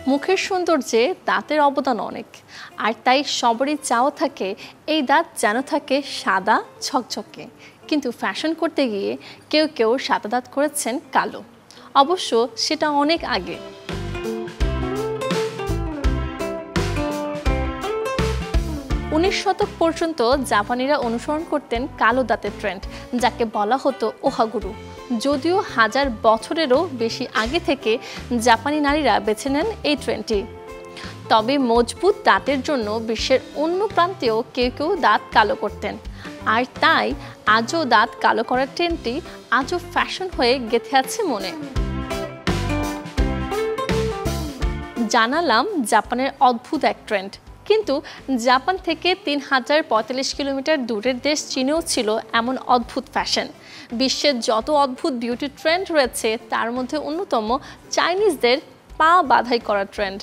মুখের সৌন্দর্যে দাঁতের অবদান অনেক, আর তাই সবারই চাওয়া থাকে এই দাঁত যেন থাকে সাদা ঝকঝকে। কিন্তু ফ্যাশন করতে গিয়ে কেউ কেউ সাদা দাঁত করেছেন কালো, অবশ্য সেটা অনেক আগে। 19 শতক পর্যন্ত জাপানিরা অনুসরণ করতেন কালো দাঁতের ট্রেন্ড, যাকে বলা হতো ওহাগুরু। যদিও হাজার বছরেরও বেশি আগে থেকে জাপানি নারীরা বেছে নেন এই ট্রেন্ডটি। তবে মজবুত দাঁতের জন্য বিশ্বের অন্য প্রান্তেও কেউ কেউ দাঁত কালো করতেন, আর তাই আজও দাঁত কালো করার ট্রেন্ডটি আজও ফ্যাশন হয়ে গেঁথে আছে মনে। জানালাম জাপানের অদ্ভুত এক ট্রেন্ড, কিন্তু জাপান থেকে 3045 কিলোমিটার দূরের দেশ চীনেও ছিল এমন অদ্ভুত ফ্যাশন। বিশ্বের যত অদ্ভুত বিউটি ট্রেন্ড রয়েছে তার মধ্যে অন্যতম চাইনিজদের পা বাঁধাই করা ট্রেন্ড।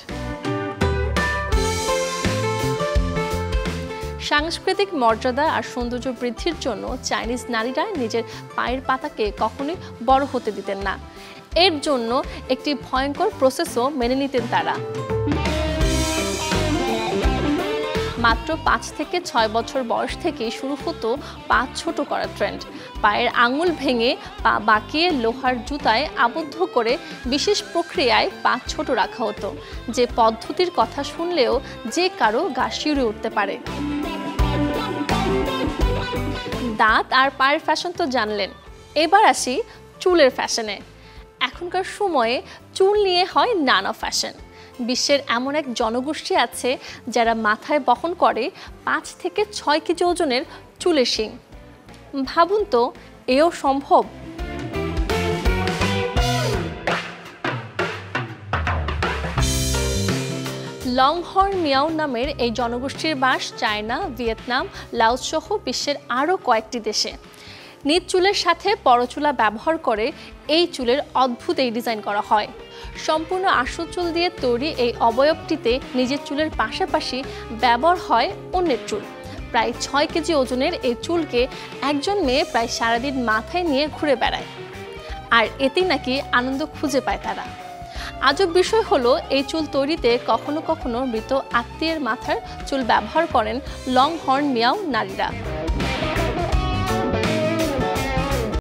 সাংস্কৃতিক মর্যাদা আর সৌন্দর্য বৃদ্ধির জন্য চাইনিজ নারীরা নিজের পায়ের পাতাকে কখনোই বড় হতে দিতেন না। এর জন্য একটি ভয়ঙ্কর প্রসেসও মেনে নিতেন তারা। মাত্র 5 থেকে 6 বছর বয়স থেকেই শুরু হতো পা ছোট করার ট্রেন্ড। পায়ের আঙুল ভেঙে পা বাঁকিয়ে লোহার জুতায় আবদ্ধ করে বিশেষ প্রক্রিয়ায় পা ছোট রাখা হতো, যে পদ্ধতির কথা শুনলেও যে কারো গা শিউরে উঠতে পারে। দাঁত আর পায়ের ফ্যাশন তো জানলেন, এবার আসি চুলের ফ্যাশনে। এখনকার সময়ে চুল নিয়ে হয় নানা ফ্যাশন। বিশ্বের এমন এক জনগোষ্ঠী আছে যারা মাথায় বহন করে 5 থেকে 6 কেজি ওজনের চুলের শিং। ভাবুন তো, এও সম্ভব? লংহর্ন মিয়াও নামের এই জনগোষ্ঠীর বাস চায়না, ভিয়েতনাম, লাওস সহ বিশ্বের আরও কয়েকটি দেশে। নিজ চুলের সাথে পরচুলা ব্যবহার করে এই চুলের অদ্ভুত এই ডিজাইন করা হয়। সম্পূর্ণ আশু চুল দিয়ে তৈরি এই অবয়বটিতে নিজের চুলের পাশাপাশি ব্যবহার হয় অন্যের চুল। প্রায় 6 কেজি ওজনের এই চুলকে একজন মেয়ে প্রায় সারাদিন মাথায় নিয়ে ঘুরে বেড়ায়, আর এতেই নাকি আনন্দ খুঁজে পায় তারা। আজব বিষয় হলো, এই চুল তৈরিতে কখনো কখনো মৃত আত্মীয়ের মাথার চুল ব্যবহার করেন লংহর্ন মিয়াও নারীরা।